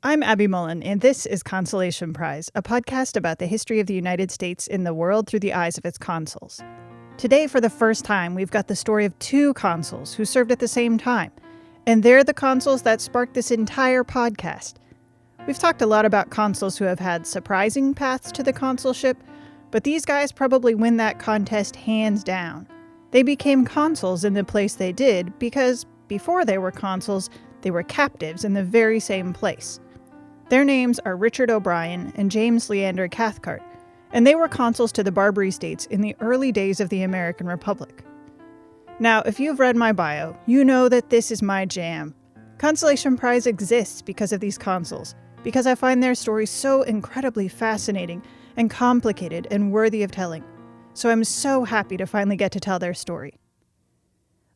I'm Abby Mullen, and this is Consolation Prize, a podcast about the history of the United States in the world through the eyes of its consuls. Today, for the first time, we've got the story of two consuls who served at the same time, and they're the consuls that sparked this entire podcast. We've talked a lot about consuls who have had surprising paths to the consulship, but these guys probably win that contest hands down. They became consuls in the place they did because, before they were consuls, they were captives in the very same place. Their names are Richard O'Brien and James Leander Cathcart, and they were consuls to the Barbary states in the early days of the American Republic. Now, if you've read my bio, you know that this is my jam. Consolation Prize exists because of these consuls, because I find their stories so incredibly fascinating and complicated and worthy of telling. So I'm so happy to finally get to tell their story.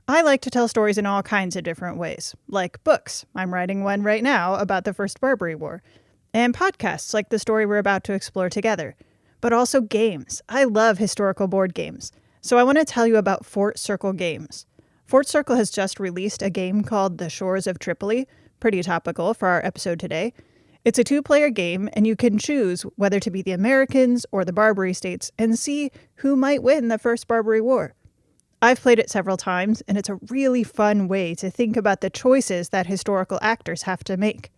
I like to tell stories in all kinds of different ways, like books. I'm writing one right now about the First Barbary War, and podcasts like the story we're about to explore together, but also games. I love historical board games, so I want to tell you about Fort Circle Games. Fort Circle has just released a game called The Shores of Tripoli, pretty topical for our episode today. It's a 2-player game, and you can choose whether to be the Americans or the Barbary states and see who might win the First Barbary War. I've played it several times, and it's a really fun way to think about the choices that historical actors have to make.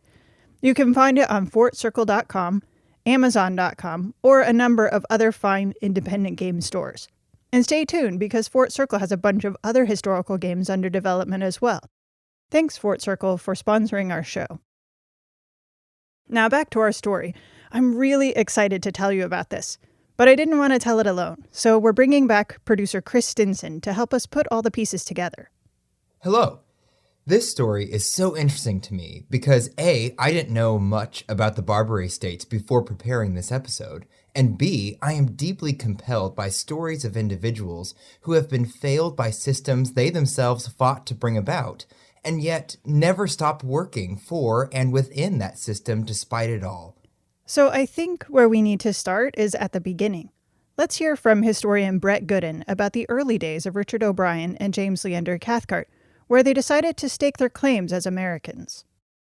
You can find it on fortcircle.com, amazon.com, or a number of other fine independent game stores. And stay tuned, because Fort Circle has a bunch of other historical games under development as well. Thanks, Fort Circle, for sponsoring our show. Now back to our story. I'm really excited to tell you about this. But I didn't want to tell it alone, so we're bringing back producer Chris Stinson to help us put all the pieces together. Hello. This story is so interesting to me because A, I didn't know much about the Barbary states before preparing this episode, and B, I am deeply compelled by stories of individuals who have been failed by systems they themselves fought to bring about, and yet never stopped working for and within that system despite it all. So I think where we need to start is at the beginning. Let's hear from historian Brett Gooden about the early days of Richard O'Brien and James Leander Cathcart, where they decided to stake their claims as Americans.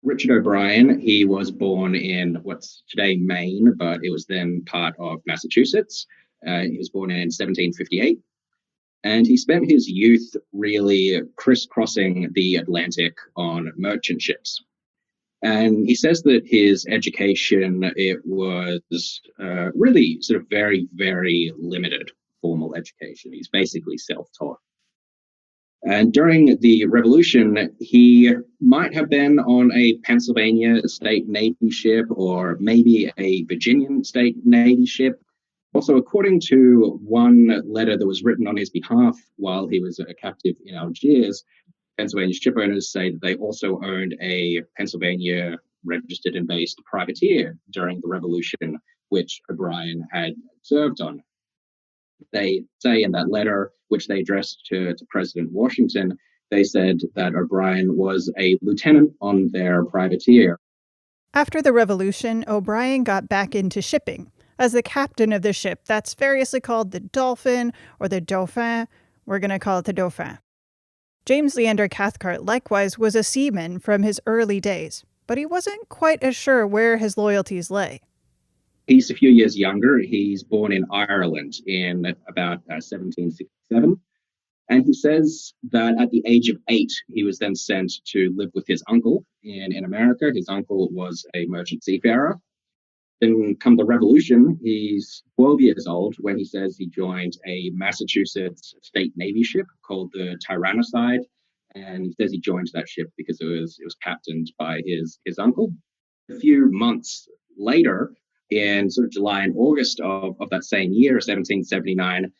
Richard O'Brien, he was born in what's today Maine, but it was then part of Massachusetts. He was born in 1758, and he spent his youth really crisscrossing the Atlantic on merchant ships. And he says that his education, it was really sort of very, very limited formal education. He's basically self-taught. And during the Revolution, he might have been on a Pennsylvania state Navy ship or maybe a Virginian state Navy ship. Also, according to one letter that was written on his behalf while he was a captive in Algiers, Pennsylvania ship owners say that they also owned a Pennsylvania registered and based privateer during the Revolution, which O'Brien had served on. They say in that letter, which they addressed to President Washington, they said that O'Brien was a lieutenant on their privateer. After the Revolution, O'Brien got back into shipping. As the captain of the ship that's variously called the Dolphin or the Dauphin, we're going to call it the Dauphin. James Leander Cathcart likewise was a seaman from his early days, but he wasn't quite as sure where his loyalties lay. He's a few years younger. He's born in Ireland in about 1767. And he says that at the age of 8, he was then sent to live with his uncle in America. His uncle was a merchant seafarer. Then come the Revolution, he's 12 years old when he says he joined a Massachusetts state Navy ship called the Tyrannicide. And he says he joined that ship because it was captained by his uncle. A few months later, in sort of July and August of that same year, 1779,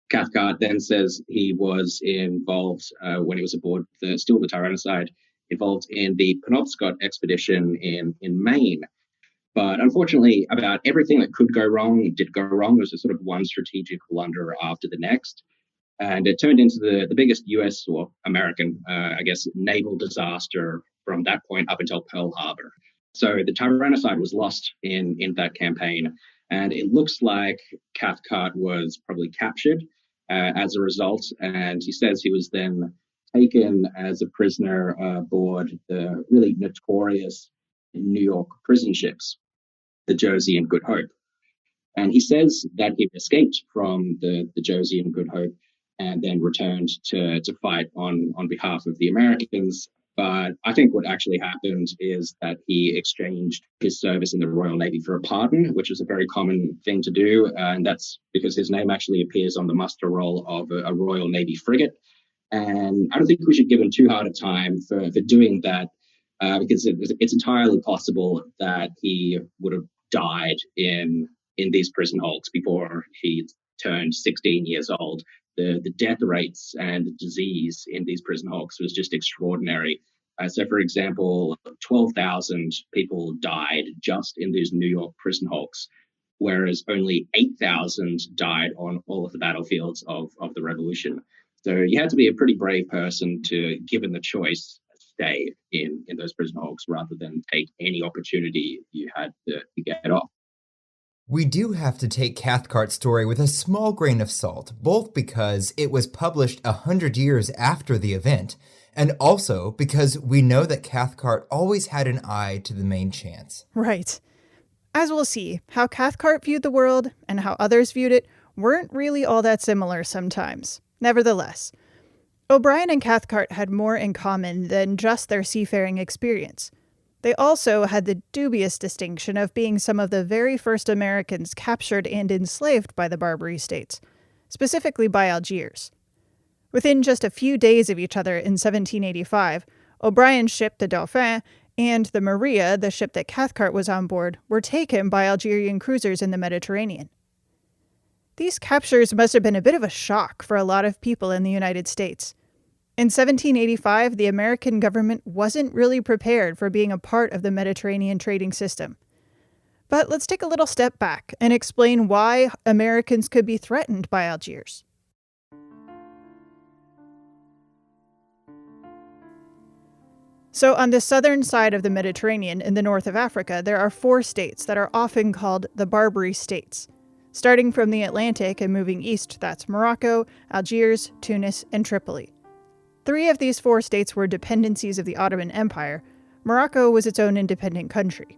Cathcart then says he was involved when he was aboard the Tyrannicide, involved in the Penobscot expedition in Maine. But unfortunately, about everything that could go wrong did go wrong. There was a sort of one strategic blunder after the next. And it turned into the biggest US or American, naval disaster from that point up until Pearl Harbor. So the Tyrannicide was lost in that campaign. And it looks like Cathcart was probably captured as a result. And he says he was then taken as a prisoner aboard the really notorious New York prison ships, the Jersey and Good Hope. And he says that he escaped from the Jersey and Good Hope and then returned to fight on behalf of the Americans. But I think what actually happened is that he exchanged his service in the Royal Navy for a pardon, which was a very common thing to do. And that's because his name actually appears on the muster roll of a Royal Navy frigate. And I don't think we should give him too hard a time for doing that, because it's entirely possible that he would have died in these prison hulks before he turned 16 years old. The death rates and the disease in these prison hulks was just extraordinary. So, for example, 12,000 people died just in these New York prison hulks, whereas only 8,000 died on all of the battlefields of the Revolution. So you had to be a pretty brave person to, given the choice, stay in those prison hulks rather than take any opportunity you had to get off. We do have to take Cathcart's story with a small grain of salt, both because it was published 100 years after the event, and also because we know that Cathcart always had an eye to the main chance. Right. As we'll see, how Cathcart viewed the world and how others viewed it weren't really all that similar sometimes. Nevertheless, O'Brien and Cathcart had more in common than just their seafaring experience. They also had the dubious distinction of being some of the very first Americans captured and enslaved by the Barbary States, specifically by Algiers. Within just a few days of each other in 1785, O'Brien's ship, the Dauphin, and the Maria, the ship that Cathcart was on board, were taken by Algerian cruisers in the Mediterranean. These captures must have been a bit of a shock for a lot of people in the United States. In 1785, the American government wasn't really prepared for being a part of the Mediterranean trading system. But let's take a little step back and explain why Americans could be threatened by Algiers. So on the southern side of the Mediterranean, in the north of Africa, there are 4 states that are often called the Barbary States. Starting from the Atlantic and moving east, that's Morocco, Algiers, Tunis, and Tripoli. 3 of these 4 states were dependencies of the Ottoman Empire. Morocco was its own independent country.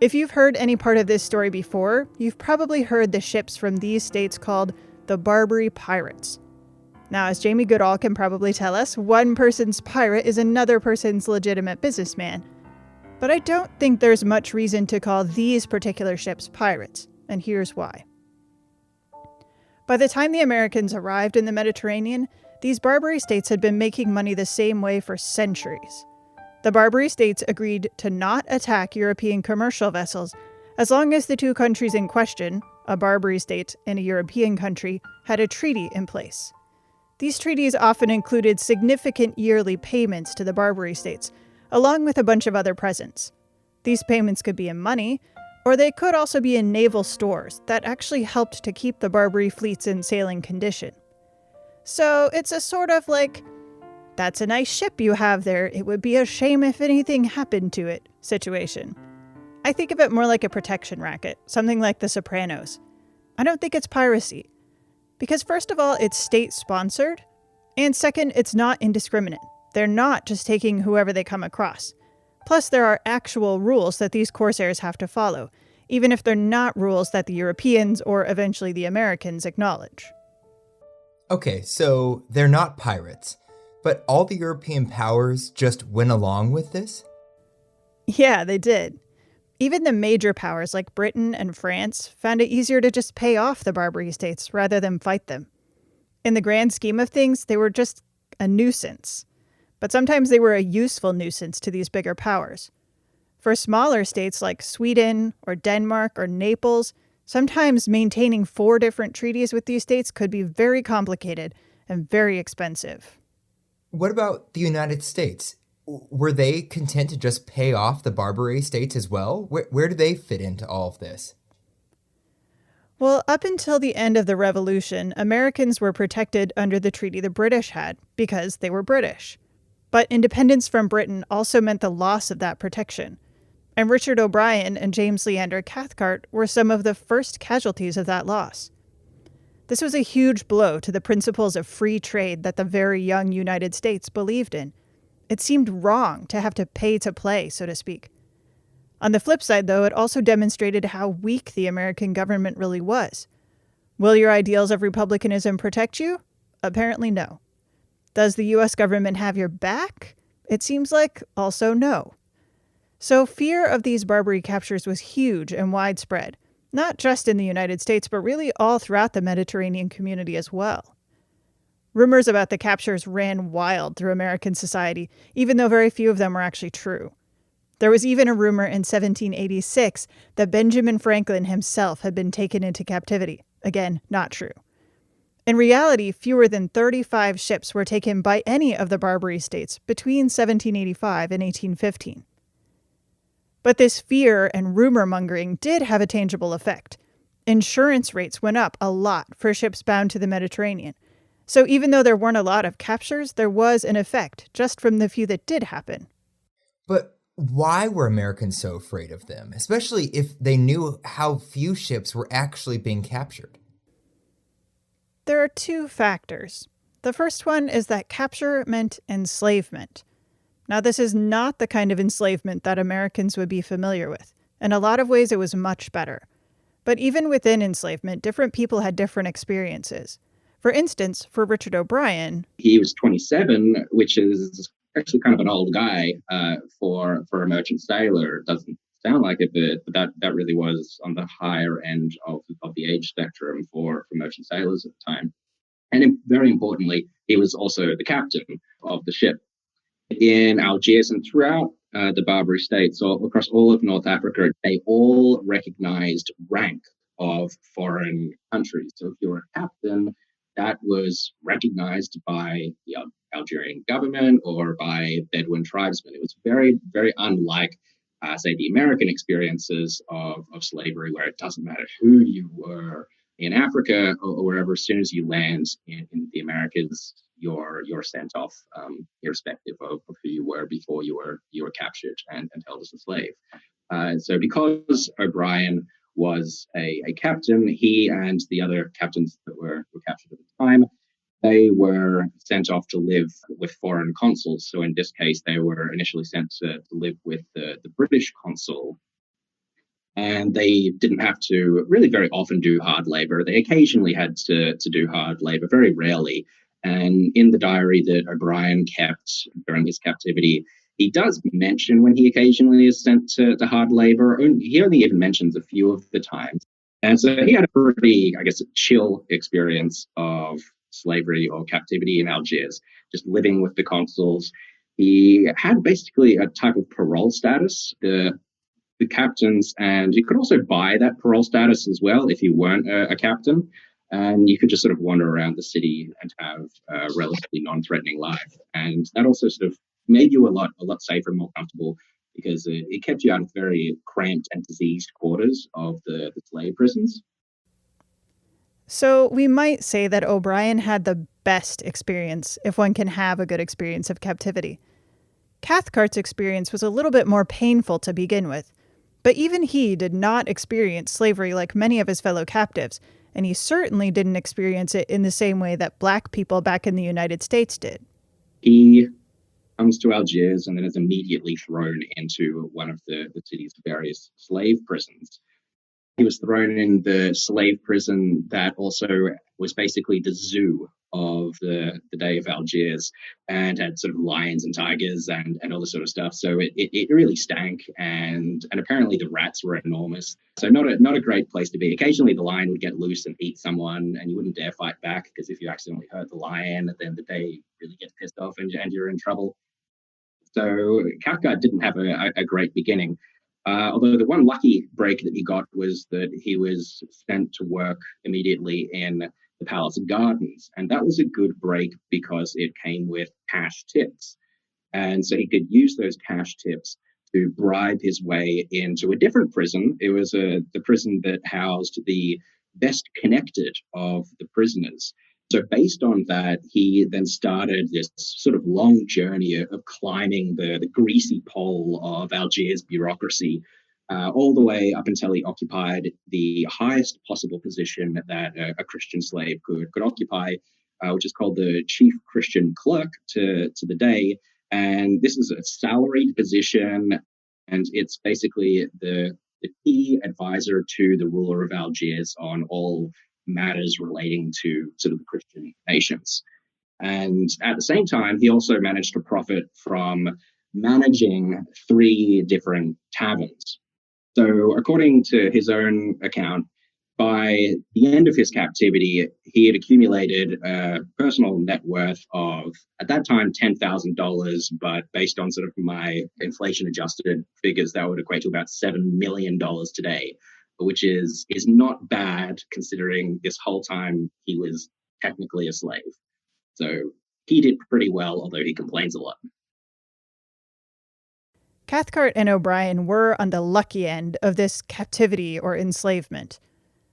If you've heard any part of this story before, you've probably heard the ships from these states called the Barbary Pirates. Now, as Jamie Goodall can probably tell us, one person's pirate is another person's legitimate businessman. But I don't think there's much reason to call these particular ships pirates, and here's why. By the time the Americans arrived in the Mediterranean, these Barbary states had been making money the same way for centuries. The Barbary states agreed to not attack European commercial vessels as long as the 2 countries in question, a Barbary state and a European country, had a treaty in place. These treaties often included significant yearly payments to the Barbary states, along with a bunch of other presents. These payments could be in money, or they could also be in naval stores that actually helped to keep the Barbary fleets in sailing condition. So it's a sort of like, that's a nice ship you have there, it would be a shame if anything happened to it situation. I think of it more like a protection racket, something like The Sopranos. I don't think it's piracy. Because first of all, it's state-sponsored, and second, it's not indiscriminate. They're not just taking whoever they come across. Plus, there are actual rules that these corsairs have to follow, even if they're not rules that the Europeans or eventually the Americans acknowledge. Okay, so they're not pirates, but all the European powers just went along with this? Yeah, they did. Even the major powers like Britain and France found it easier to just pay off the Barbary states rather than fight them. In the grand scheme of things, they were just a nuisance. But sometimes they were a useful nuisance to these bigger powers. For smaller states like Sweden or Denmark or Naples, sometimes maintaining 4 different treaties with these states could be very complicated and very expensive. What about the United States? Were they content to just pay off the Barbary states as well? Where do they fit into all of this? Well, up until the end of the Revolution, Americans were protected under the treaty the British had because they were British. But independence from Britain also meant the loss of that protection. And Richard O'Brien and James Leander Cathcart were some of the first casualties of that loss. This was a huge blow to the principles of free trade that the very young United States believed in. It seemed wrong to have to pay to play, so to speak. On the flip side, though, it also demonstrated how weak the American government really was. Will your ideals of republicanism protect you? Apparently no. Does the US government have your back? It seems like also no. So fear of these Barbary captures was huge and widespread, not just in the United States, but really all throughout the Mediterranean community as well. Rumors about the captures ran wild through American society, even though very few of them were actually true. There was even a rumor in 1786 that Benjamin Franklin himself had been taken into captivity. Again, not true. In reality, fewer than 35 ships were taken by any of the Barbary states between 1785 and 1815. But this fear and rumor mongering did have a tangible effect. Insurance rates went up a lot for ships bound to the Mediterranean. So even though there weren't a lot of captures, there was an effect just from the few that did happen. But why were Americans so afraid of them, especially if they knew how few ships were actually being captured? There are two factors. The first one is that capture meant enslavement. Now, this is not the kind of enslavement that Americans would be familiar with. In a lot of ways, it was much better. But even within enslavement, different people had different experiences. For instance, for Richard O'Brien, he was 27, which is actually kind of an old guy for a merchant sailor. It doesn't sound like it, but that really was on the higher end of the age spectrum for merchant sailors at the time. And very importantly, he was also the captain of the ship. In Algiers and throughout the Barbary states, or across all of North Africa, they all recognized rank of foreign countries. So if you were a captain, that was recognized by the Algerian government or by Bedouin tribesmen. It was very, very unlike, say, the American experiences of slavery, where it doesn't matter who you were in Africa or wherever. As soon as you land in the Americas, you're sent off, irrespective of who you were before you were captured and held as a slave. So because O'Brien was a captain, he and the other captains that were captured at the time, they were sent off to live with foreign consuls. So in this case, they were initially sent to live with the British consul. And they didn't have to really very often do hard labor. They occasionally had to do hard labor, very rarely. And in the diary that O'Brien kept during his captivity, he does mention when he occasionally is sent to hard labor. He only even mentions a few of the times. And so he had a pretty, I guess, chill experience of slavery or captivity in Algiers, just living with the consuls. He had basically a type of parole status. The captains, and you could also buy that parole status as well if you weren't a captain, and you could just sort of wander around the city and have a relatively non-threatening life. And that also sort of made you a lot safer and more comfortable, because it kept you out of very cramped and diseased quarters of the slave prisons. So we might say that O'Brien had the best experience, if one can have a good experience of captivity. Cathcart's experience was a little bit more painful to begin with, but even he did not experience slavery like many of his fellow captives, and he certainly didn't experience it in the same way that Black people back in the United States did. He comes to Algiers and then is immediately thrown into one of the city's various slave prisons. He was thrown in the slave prison that also was basically the zoo of the day of Algiers, and had sort of lions and tigers and all this sort of stuff. So it really stank, and apparently the rats were enormous. So not a great place to be. Occasionally the lion would get loose and eat someone, and you wouldn't dare fight back, because if you accidentally hurt the lion, then the day really gets pissed off and you're in trouble. So Cathcart didn't have a great beginning. Although the one lucky break that he got was that he was sent to work immediately in the palace gardens. And that was a good break because it came with cash tips. And so he could use those cash tips to bribe his way into a different prison. It was the prison that housed the best connected of the prisoners. So based on that, he then started this sort of long journey of climbing the greasy pole of Algiers bureaucracy, all the way up until he occupied the highest possible position that a Christian slave could occupy, which is called the chief Christian clerk to the day. And this is a salaried position, and it's basically the key advisor to the ruler of Algiers on all matters relating to sort of the Christian nations. And at the same time, he also managed to profit from managing 3 different taverns. So, according to his own account, by the end of his captivity, he had accumulated a personal net worth of, at that time, $10,000, but based on sort of my inflation adjusted figures, that would equate to about $7 million today, which is not bad considering this whole time he was technically a slave. So he did pretty well, although he complains a lot. Cathcart and O'Brien were on the lucky end of this captivity or enslavement.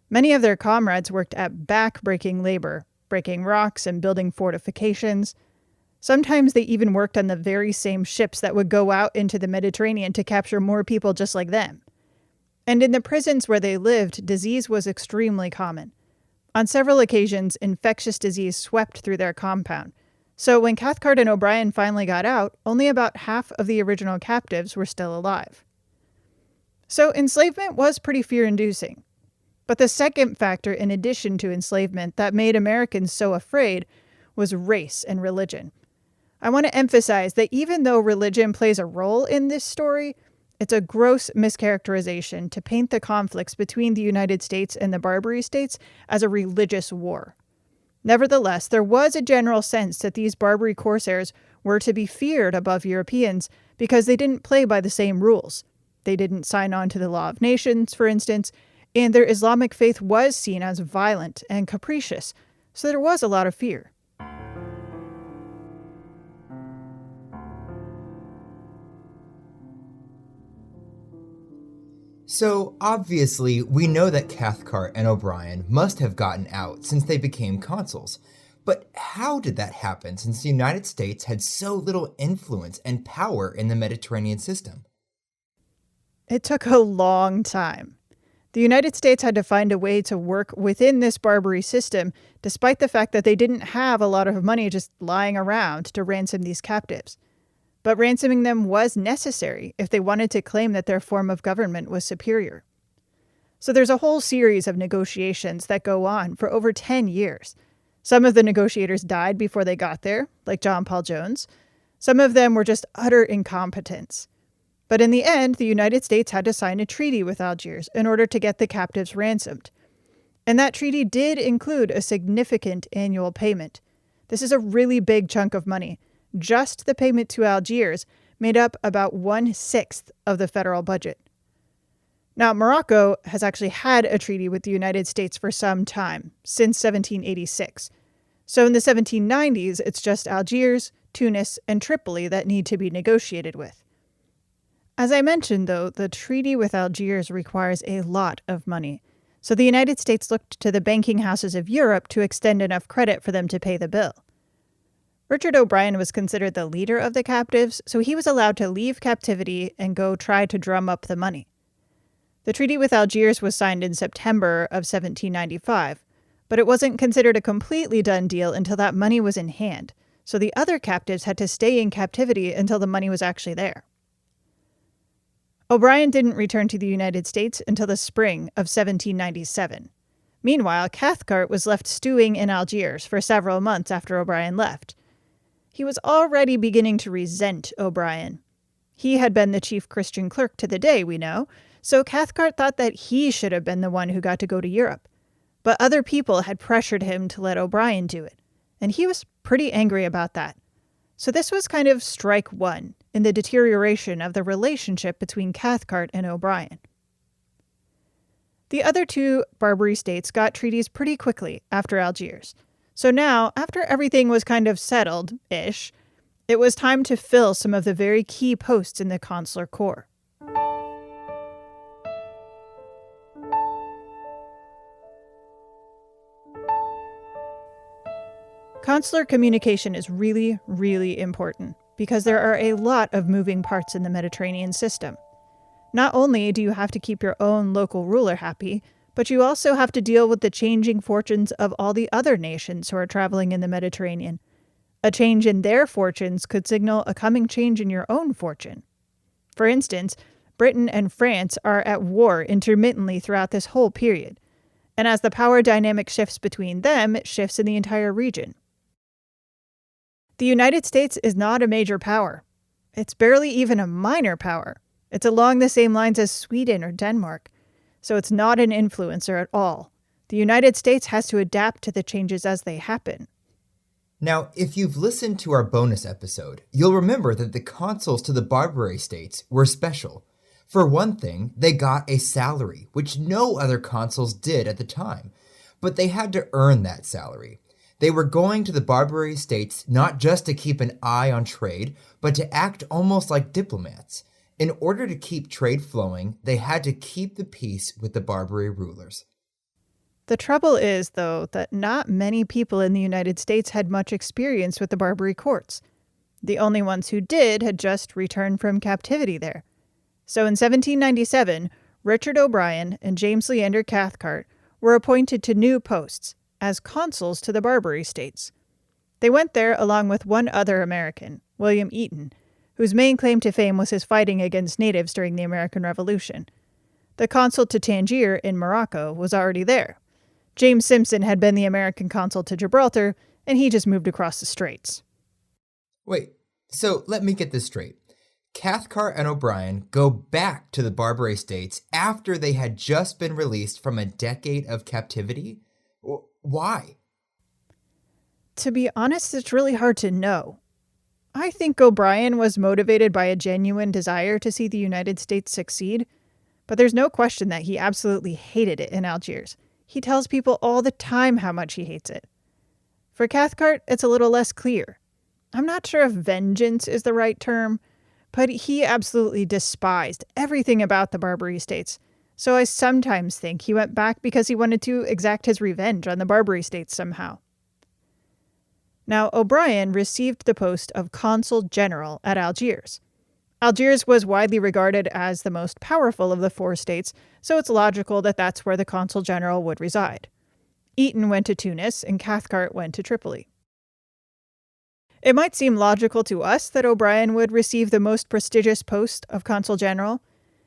Many of their comrades worked at back-breaking labor, breaking rocks and building fortifications. Sometimes they even worked on the very same ships that would go out into the Mediterranean to capture more people just like them. And in the prisons where they lived, disease was extremely common. On several occasions, infectious disease swept through their compound. So when Cathcart and O'Brien finally got out, only about half of the original captives were still alive. So enslavement was pretty fear-inducing. But the second factor, in addition to enslavement, that made Americans so afraid was race and religion. I want to emphasize that even though religion plays a role in this story, it's a gross mischaracterization to paint the conflicts between the United States and the Barbary states as a religious war. Nevertheless, there was a general sense that these Barbary corsairs were to be feared above Europeans because they didn't play by the same rules. They didn't sign on to the Law of Nations, for instance, and their Islamic faith was seen as violent and capricious, so there was a lot of fear. So, obviously, we know that Cathcart and O'Brien must have gotten out since they became consuls. But how did that happen since the United States had so little influence and power in the Mediterranean system? It took a long time. The United States had to find a way to work within this Barbary system, despite the fact that they didn't have a lot of money just lying around to ransom these captives. But ransoming them was necessary if they wanted to claim that their form of government was superior. So there's a whole series of negotiations that go on for over 10 years. Some of the negotiators died before they got there, like John Paul Jones. Some of them were just utter incompetence. But in the end, the United States had to sign a treaty with Algiers in order to get the captives ransomed. And that treaty did include a significant annual payment. This is a really big chunk of money. Just the payment to Algiers made up about 1/6 of the federal budget. Now, Morocco has actually had a treaty with the United States for some time, since 1786. So in the 1790s, it's just Algiers, Tunis, and Tripoli that need to be negotiated with. As I mentioned, though, the treaty with Algiers requires a lot of money. So the United States looked to the banking houses of Europe to extend enough credit for them to pay the bill. Richard O'Brien was considered the leader of the captives, so he was allowed to leave captivity and go try to drum up the money. The treaty with Algiers was signed in September of 1795, but it wasn't considered a completely done deal until that money was in hand, so the other captives had to stay in captivity until the money was actually there. O'Brien didn't return to the United States until the spring of 1797. Meanwhile, Cathcart was left stewing in Algiers for several months after O'Brien left. He was already beginning to resent O'Brien. He had been the chief Christian clerk to the day, we know, so Cathcart thought that he should have been the one who got to go to Europe. But other people had pressured him to let O'Brien do it, and he was pretty angry about that. So this was kind of strike one in the deterioration of the relationship between Cathcart and O'Brien. The other 2 Barbary states got treaties pretty quickly after Algiers. So now, after everything was kind of settled-ish, it was time to fill some of the very key posts in the consular corps. Consular communication is really, really important because there are a lot of moving parts in the Mediterranean system. Not only do you have to keep your own local ruler happy, but you also have to deal with the changing fortunes of all the other nations who are traveling in the Mediterranean. A change in their fortunes could signal a coming change in your own fortune. For instance, Britain and France are at war intermittently throughout this whole period, and as the power dynamic shifts between them, it shifts in the entire region. The United States is not a major power. It's barely even a minor power. It's along the same lines as Sweden or Denmark, so it's not an influencer at all. The United States has to adapt to the changes as they happen. Now, if you've listened to our bonus episode, you'll remember that the consuls to the Barbary states were special. For one thing, they got a salary, which no other consuls did at the time, but they had to earn that salary. They were going to the Barbary states not just to keep an eye on trade, but to act almost like diplomats. In order to keep trade flowing, they had to keep the peace with the Barbary rulers. The trouble is, though, that not many people in the United States had much experience with the Barbary courts. The only ones who did had just returned from captivity there. So in 1797, Richard O'Brien and James Leander Cathcart were appointed to new posts as consuls to the Barbary states. They went there along with one other American, William Eaton, whose main claim to fame was his fighting against natives during the American Revolution. The consul to Tangier in Morocco was already there. James Simpson had been the American consul to Gibraltar, and he just moved across the straits. Wait, so let me get this straight. Cathcart and O'Brien go back to the Barbary states after they had just been released from a decade of captivity? Why? To be honest, it's really hard to know. I think O'Brien was motivated by a genuine desire to see the United States succeed, but there's no question that he absolutely hated it in Algiers. He tells people all the time how much he hates it. For Cathcart, it's a little less clear. I'm not sure if vengeance is the right term, but he absolutely despised everything about the Barbary states. So I sometimes think he went back because he wanted to exact his revenge on the Barbary states somehow. Now, O'Brien received the post of consul general at Algiers. Algiers was widely regarded as the most powerful of the four states, so it's logical that that's where the consul general would reside. Eaton went to Tunis and Cathcart went to Tripoli. It might seem logical to us that O'Brien would receive the most prestigious post of consul general.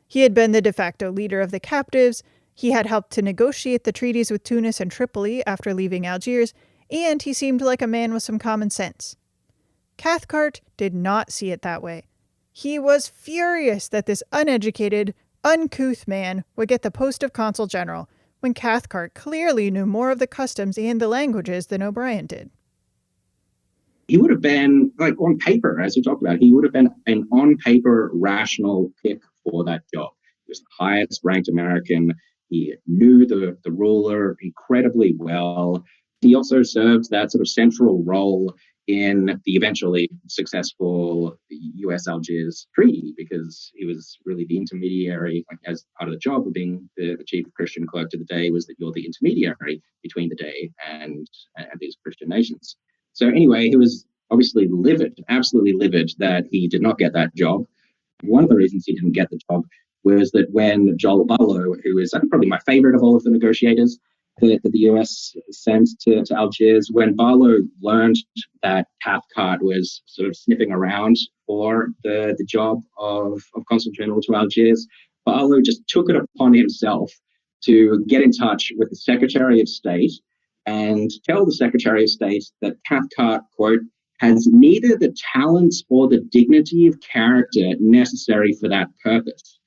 He had been the de facto leader of the captives, he had helped to negotiate the treaties with Tunis and Tripoli after leaving Algiers, and he seemed like a man with some common sense. Cathcart did not see it that way. He was furious that this uneducated, uncouth man would get the post of consul general when Cathcart clearly knew more of the customs and the languages than O'Brien did. He would have been, like on paper, as we talked about, he would have been an on-paper rational pick for that job. He was the highest ranked American. He knew the ruler incredibly well. He also served that sort of central role in the eventually successful US-Algiers treaty, because he was really the intermediary, like, as part of the job of being the chief Christian clerk to the day, was that you're the intermediary between the day and these Christian nations. So anyway, he was obviously livid, absolutely livid that he did not get that job. One of the reasons he didn't get the job was that when Joel Barlow, who is probably my favorite of all of the negotiators that the US sent to Algiers, when Barlow learned that Cathcart was sort of sniffing around for the job of consul general to Algiers, Barlow just took it upon himself to get in touch with the Secretary of State and tell the Secretary of State that Cathcart, quote, has neither the talents or the dignity of character necessary for that purpose,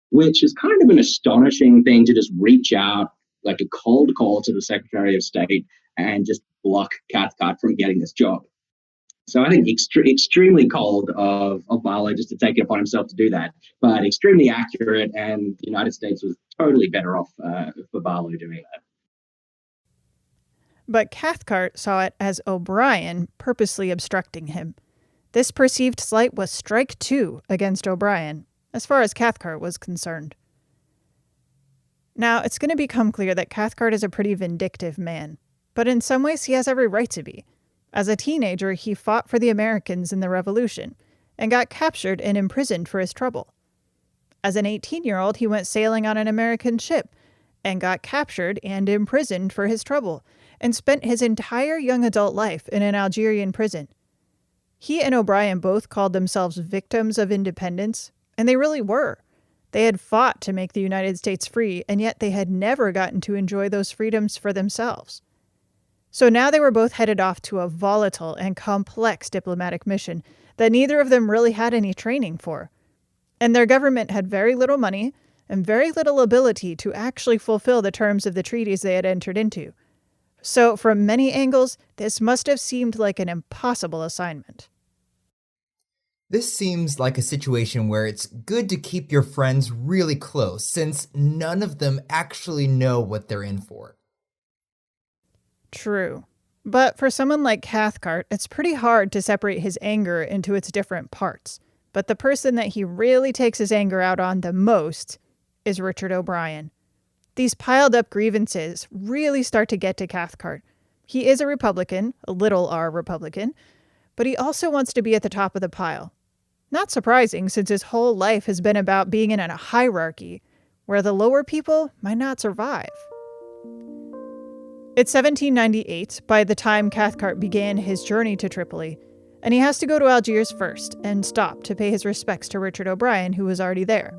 which is kind of an astonishing thing to just reach out like a cold call to the Secretary of State and just block Cathcart from getting this job. So I think extremely cold of Barlow just to take it upon himself to do that, but extremely accurate, and the United States was totally better off for Barlow doing that. But Cathcart saw it as O'Brien purposely obstructing him. This perceived slight was strike two against O'Brien, as far as Cathcart was concerned. Now, it's going to become clear that Cathcart is a pretty vindictive man, but in some ways he has every right to be. As a teenager, he fought for the Americans in the Revolution and got captured and imprisoned for his trouble. As an 18-year-old, he went sailing on an American ship and got captured and imprisoned for his trouble, and spent his entire young adult life in an Algerian prison. He and O'Brien both called themselves victims of independence, and they really were. They had fought to make the United States free, and yet they had never gotten to enjoy those freedoms for themselves. So now they were both headed off to a volatile and complex diplomatic mission that neither of them really had any training for. And their government had very little money and very little ability to actually fulfill the terms of the treaties they had entered into. So from many angles, this must have seemed like an impossible assignment. This seems like a situation where it's good to keep your friends really close, since none of them actually know what they're in for. True. But for someone like Cathcart, it's pretty hard to separate his anger into its different parts. But the person that he really takes his anger out on the most is Richard O'Brien. These piled up grievances really start to get to Cathcart. He is a Republican, a little R Republican, but he also wants to be at the top of the pile. Not surprising, since his whole life has been about being in a hierarchy where the lower people might not survive. It's 1798 by the time Cathcart began his journey to Tripoli, and he has to go to Algiers first and stop to pay his respects to Richard O'Brien, who was already there.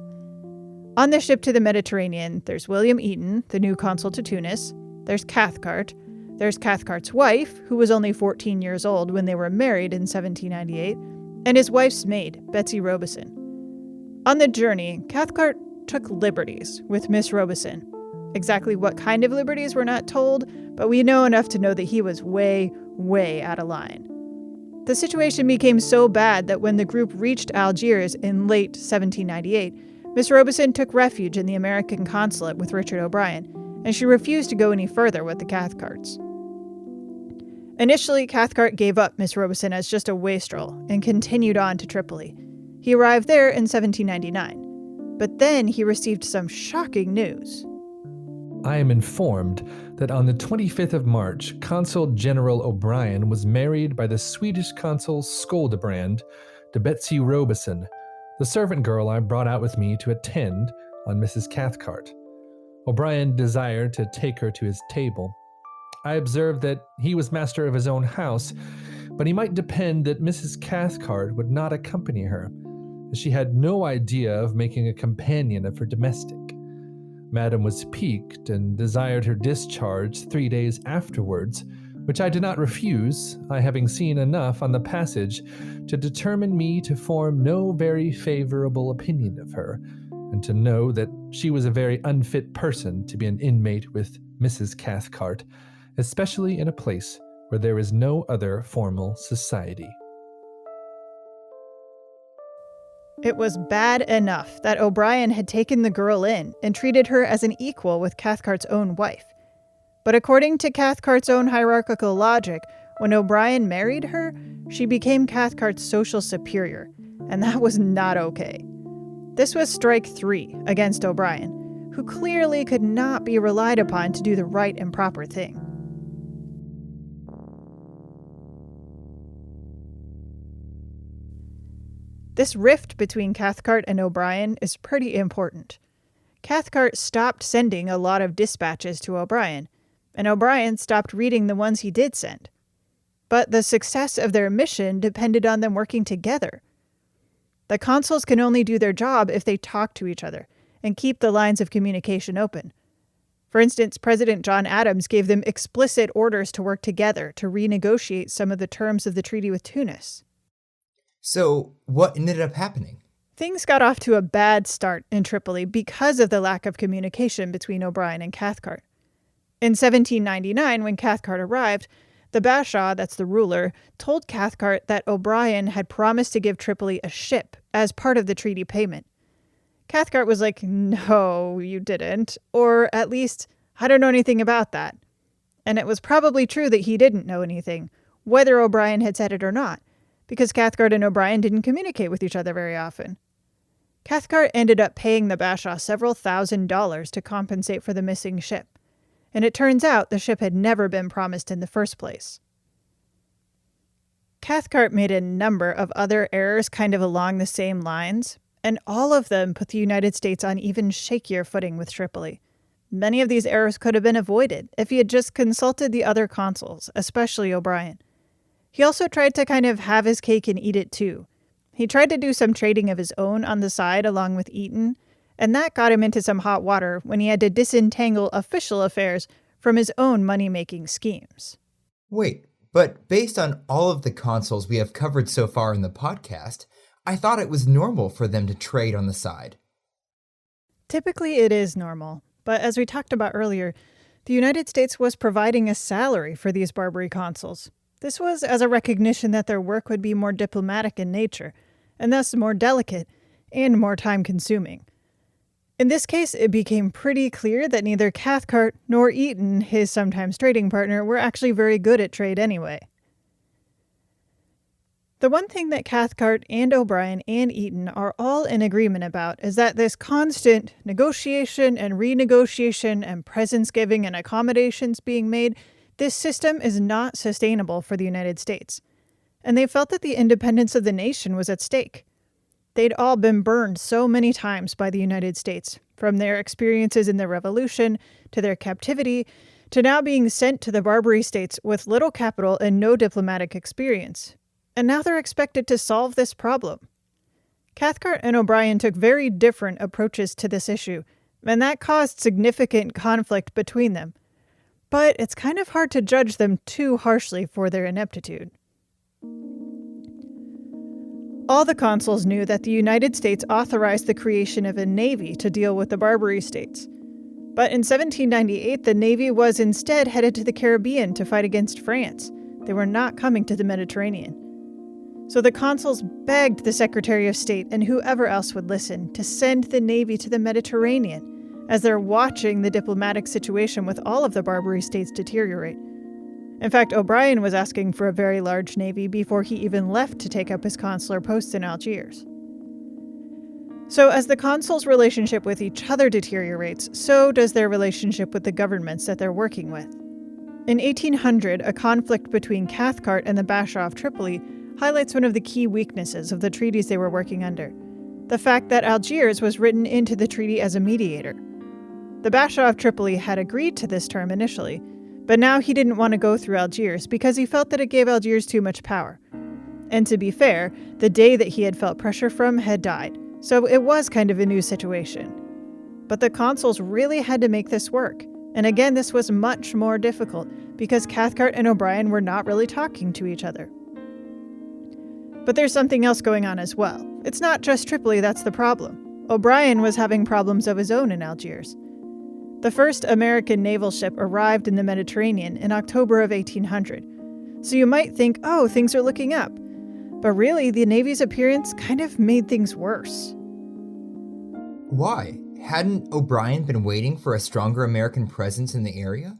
On the ship to the Mediterranean, there's William Eaton, the new consul to Tunis, there's Cathcart, there's Cathcart's wife, who was only 14 years old when they were married in 1798, and his wife's maid, Betsy Robeson. On the journey, Cathcart took liberties with Miss Robeson. Exactly what kind of liberties we're not told, but we know enough to know that he was way, way out of line. The situation became so bad that when the group reached Algiers in late 1798, Miss Robeson took refuge in the American consulate with Richard O'Brien, and she refused to go any further with the Cathcarts. Initially, Cathcart gave up Miss Robeson as just a wastrel and continued on to Tripoli. He arrived there in 1799, but then he received some shocking news. I am informed that on the 25th of March, Consul General O'Brien was married by the Swedish consul Skoldebrand to Betsy Robeson, the servant girl I brought out with me to attend on Mrs. Cathcart. O'Brien desired to take her to his table. I observed that he was master of his own house, but he might depend that Mrs. Cathcart would not accompany her, as she had no idea of making a companion of her domestic. Madam was piqued and desired her discharge 3 days afterwards, which I did not refuse, I having seen enough on the passage to determine me to form no very favorable opinion of her, and to know that she was a very unfit person to be an inmate with Mrs. Cathcart, especially in a place where there is no other formal society. It was bad enough that O'Brien had taken the girl in and treated her as an equal with Cathcart's own wife. But according to Cathcart's own hierarchical logic, when O'Brien married her, she became Cathcart's social superior, and that was not okay. This was strike 3 against O'Brien, who clearly could not be relied upon to do the right and proper thing. This rift between Cathcart and O'Brien is pretty important. Cathcart stopped sending a lot of dispatches to O'Brien, and O'Brien stopped reading the ones he did send. But the success of their mission depended on them working together. The consuls can only do their job if they talk to each other and keep the lines of communication open. For instance, President John Adams gave them explicit orders to work together to renegotiate some of the terms of the treaty with Tunis. So, what ended up happening? Things got off to a bad start in Tripoli because of the lack of communication between O'Brien and Cathcart. In 1799, when Cathcart arrived, the Bashaw, that's the ruler, told Cathcart that O'Brien had promised to give Tripoli a ship as part of the treaty payment. Cathcart was like, "No, you didn't," or at least, "I don't know anything about that." And it was probably true that he didn't know anything, whether O'Brien had said it or not, because Cathcart and O'Brien didn't communicate with each other very often. Cathcart ended up paying the Bashaw several $1,000s to compensate for the missing ship, and it turns out the ship had never been promised in the first place. Cathcart made a number of other errors kind of along the same lines, and all of them put the United States on even shakier footing with Tripoli. Many of these errors could have been avoided if he had just consulted the other consuls, especially O'Brien. He also tried to kind of have his cake and eat it too. He tried to do some trading of his own on the side along with Eaton, and that got him into some hot water when he had to disentangle official affairs from his own money-making schemes. Wait, but based on all of the consuls we have covered so far in the podcast, I thought it was normal for them to trade on the side. Typically it is normal, but as we talked about earlier, the United States was providing a salary for these Barbary consuls. This was as a recognition that their work would be more diplomatic in nature, and thus more delicate and more time-consuming. In this case, it became pretty clear that neither Cathcart nor Eaton, his sometimes trading partner, were actually very good at trade anyway. The one thing that Cathcart and O'Brien and Eaton are all in agreement about is that this constant negotiation and renegotiation and presents giving and accommodations being made, this system is not sustainable for the United States. And they felt that the independence of the nation was at stake. They'd all been burned so many times by the United States, from their experiences in the Revolution, to their captivity, to now being sent to the Barbary states with little capital and no diplomatic experience. And now they're expected to solve this problem. Cathcart and O'Brien took very different approaches to this issue, and that caused significant conflict between them. But it's kind of hard to judge them too harshly for their ineptitude. All the consuls knew that the United States authorized the creation of a navy to deal with the Barbary states. But in 1798, the navy was instead headed to the Caribbean to fight against France. They were not coming to the Mediterranean. So the consuls begged the Secretary of State and whoever else would listen to send the navy to the Mediterranean, as they're watching the diplomatic situation with all of the Barbary states deteriorate. In fact, O'Brien was asking for a very large navy before he even left to take up his consular post in Algiers. So as the consuls' relationship with each other deteriorates, so does their relationship with the governments that they're working with. In 1800, a conflict between Cathcart and the Bashaw of Tripoli highlights one of the key weaknesses of the treaties they were working under: the fact that Algiers was written into the treaty as a mediator. The Bashaw of Tripoli had agreed to this term initially, but now he didn't want to go through Algiers because he felt that it gave Algiers too much power. And to be fair, the day that he had felt pressure from had died, so it was kind of a new situation. But the consuls really had to make this work, and again this was much more difficult because Cathcart and O'Brien were not really talking to each other. But there's something else going on as well. It's not just Tripoli that's the problem. O'Brien was having problems of his own in Algiers. The first American naval ship arrived in the Mediterranean in October of 1800. So you might think, oh, things are looking up. But really, the Navy's appearance kind of made things worse. Why? Hadn't O'Brien been waiting for a stronger American presence in the area?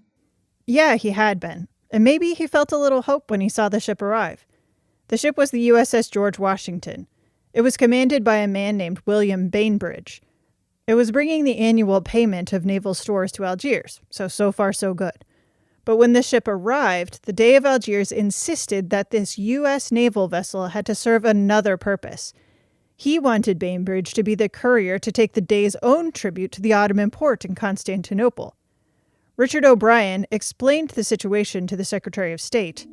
Yeah, he had been. And maybe he felt a little hope when he saw the ship arrive. The ship was the USS George Washington. It was commanded by a man named William Bainbridge. It was bringing the annual payment of naval stores to Algiers, so far so good. But when the ship arrived, the Dey of Algiers insisted that this U.S. naval vessel had to serve another purpose. He wanted Bainbridge to be the courier to take the Dey's own tribute to the Ottoman port in Constantinople. Richard O'Brien explained the situation to the Secretary of State.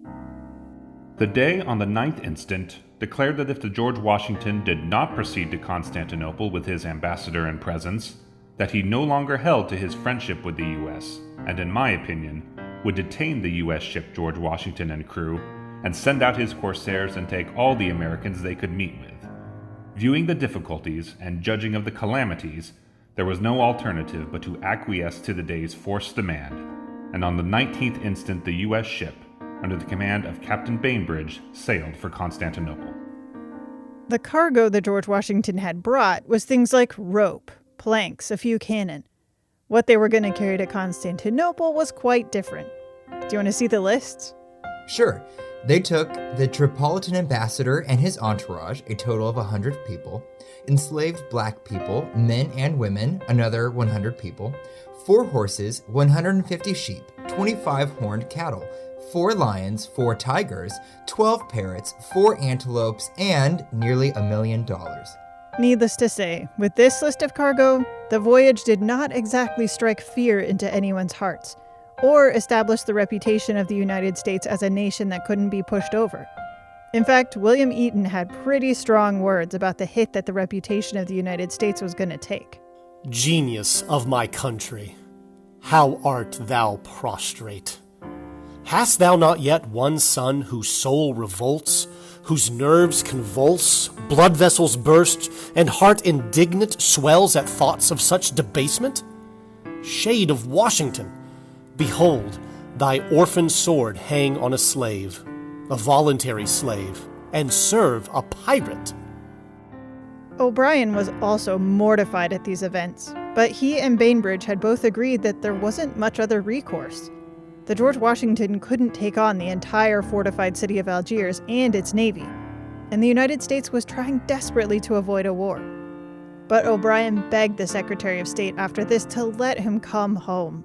The Dey, on the 9th instant, declared that if the George Washington did not proceed to Constantinople with his ambassador and presents, that he no longer held to his friendship with the U.S., and in my opinion, would detain the U.S. ship George Washington and crew, and send out his corsairs and take all the Americans they could meet with. Viewing the difficulties and judging of the calamities, there was no alternative but to acquiesce to the Dey's forced demand, and on the 19th instant the U.S. ship, under the command of Captain Bainbridge, sailed for Constantinople. The cargo the George Washington had brought was things like rope, planks, a few cannon. What they were going to carry to Constantinople was quite different. Do you want to see the lists? Sure. They took the Tripolitan ambassador and his entourage, a total of 100 people, enslaved black people, men and women, another 100 people, 4 horses, 150 sheep, 25 horned cattle, 4 lions, 4 tigers, 12 parrots, 4 antelopes, and nearly $1 million. Needless to say, with this list of cargo, the voyage did not exactly strike fear into anyone's hearts, or establish the reputation of the United States as a nation that couldn't be pushed over. In fact, William Eaton had pretty strong words about the hit that the reputation of the United States was going to take. Genius of my country, how art thou prostrate? Hast thou not yet one son whose soul revolts, whose nerves convulse, blood vessels burst, and heart indignant swells at thoughts of such debasement? Shade of Washington, behold thy orphan sword hang on a slave, a voluntary slave, and serve a pirate. O'Brien was also mortified at these events, but he and Bainbridge had both agreed that there wasn't much other recourse. The George Washington couldn't take on the entire fortified city of Algiers and its navy, and the United States was trying desperately to avoid a war. But O'Brien begged the Secretary of State after this to let him come home.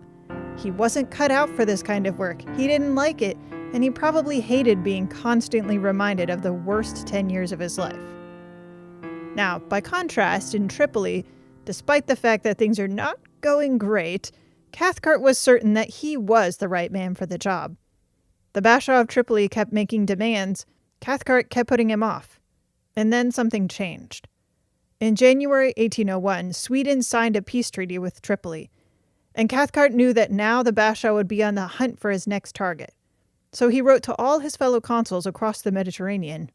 He wasn't cut out for this kind of work, he didn't like it, and he probably hated being constantly reminded of the worst 10 years of his life. Now, by contrast, in Tripoli, despite the fact that things are not going great, Cathcart was certain that he was the right man for the job. The Bashaw of Tripoli kept making demands, Cathcart kept putting him off. And then something changed. In January 1801, Sweden signed a peace treaty with Tripoli, and Cathcart knew that now the Bashaw would be on the hunt for his next target. So he wrote to all his fellow consuls across the Mediterranean.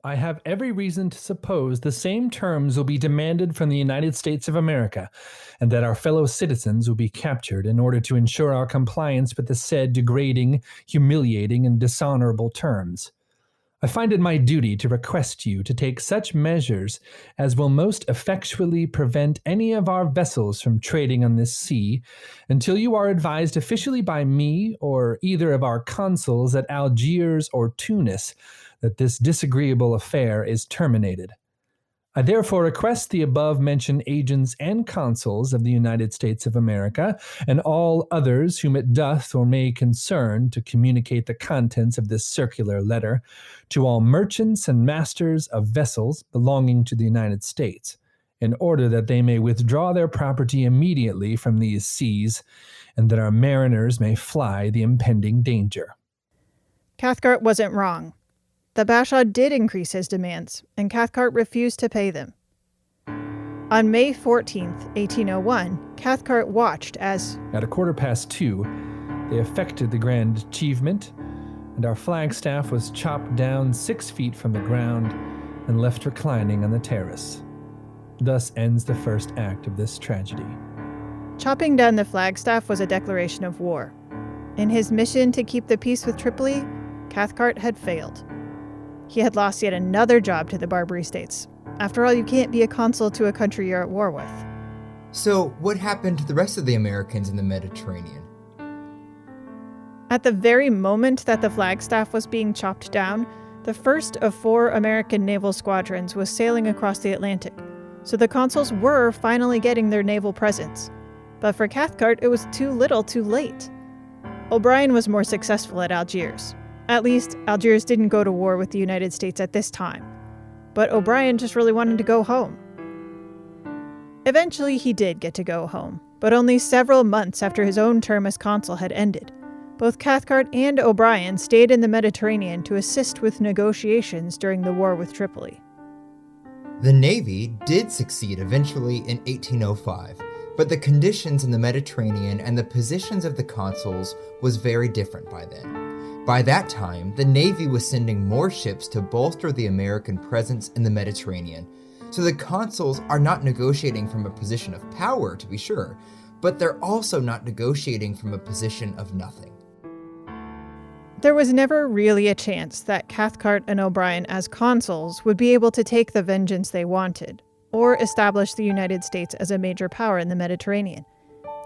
I have every reason to suppose the same terms will be demanded from the United States of America, and that our fellow citizens will be captured in order to ensure our compliance with the said degrading, humiliating, and dishonorable terms. I find it my duty to request you to take such measures as will most effectually prevent any of our vessels from trading on this sea until you are advised officially by me or either of our consuls at Algiers or Tunis that this disagreeable affair is terminated. I therefore request the above-mentioned agents and consuls of the United States of America, and all others whom it doth or may concern, to communicate the contents of this circular letter to all merchants and masters of vessels belonging to the United States, in order that they may withdraw their property immediately from these seas, and that our mariners may fly the impending danger. Cathcart wasn't wrong. The Bashaw did increase his demands, and Cathcart refused to pay them. On May 14, 1801, Cathcart watched as, at 2:15, they effected the grand achievement, and our flagstaff was chopped down 6 feet from the ground and left reclining on the terrace. Thus ends the first act of this tragedy. chopping down the flagstaff was a declaration of war. In his mission to keep the peace with Tripoli, Cathcart had failed. He had lost yet another job to the Barbary states. After all, you can't be a consul to a country you're at war with. So, what happened to the rest of the Americans in the Mediterranean? At the very moment that the flagstaff was being chopped down, the first of 4 American naval squadrons was sailing across the Atlantic, so the consuls were finally getting their naval presence. But for Cathcart, it was too little too late. O'Brien was more successful at Algiers. At least, Algiers didn't go to war with the United States at this time. But O'Brien just really wanted to go home. Eventually, he did get to go home, but only several months after his own term as consul had ended. Both Cathcart and O'Brien stayed in the Mediterranean to assist with negotiations during the war with Tripoli. The Navy did succeed eventually in 1805, but the conditions in the Mediterranean and the positions of the consuls was very different by then. By that time, the Navy was sending more ships to bolster the American presence in the Mediterranean. So the consuls are not negotiating from a position of power, to be sure, but they're also not negotiating from a position of nothing. There was never really a chance that Cathcart and O'Brien as consuls would be able to take the vengeance they wanted, or establish the United States as a major power in the Mediterranean.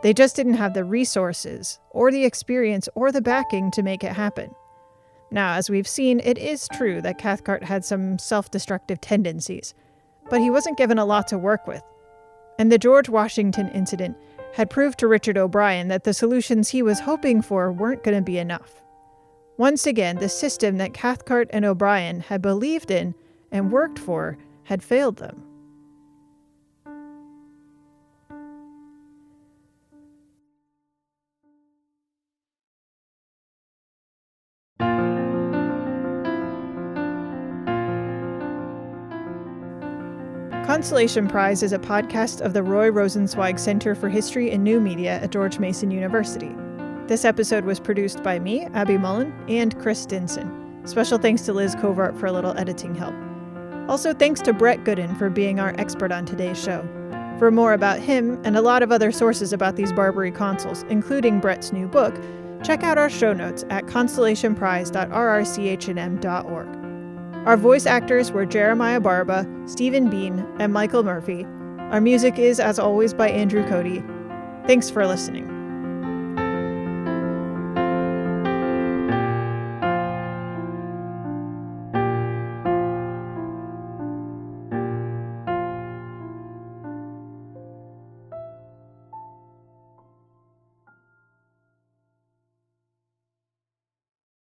They just didn't have the resources, or the experience, or the backing to make it happen. Now, as we've seen, it is true that Cathcart had some self-destructive tendencies, but he wasn't given a lot to work with. And the George Washington incident had proved to Richard O'Brien that the solutions he was hoping for weren't going to be enough. Once again, the system that Cathcart and O'Brien had believed in and worked for had failed them. Consolation Prize is a podcast of the Roy Rosenzweig Center for History and New Media at George Mason University. This episode was produced by me, Abby Mullen, and Chris Stinson. Special thanks to Liz Covart for a little editing help. Also thanks to Brett Gooden for being our expert on today's show. For more about him and a lot of other sources about these Barbary consuls, including Brett's new book, check out our show notes at consolationprize.rrchnm.org. Our voice actors were Jeremiah Barba, Stephen Bean, and Michael Murphy. Our music is, as always, by Andrew Cody. Thanks for listening.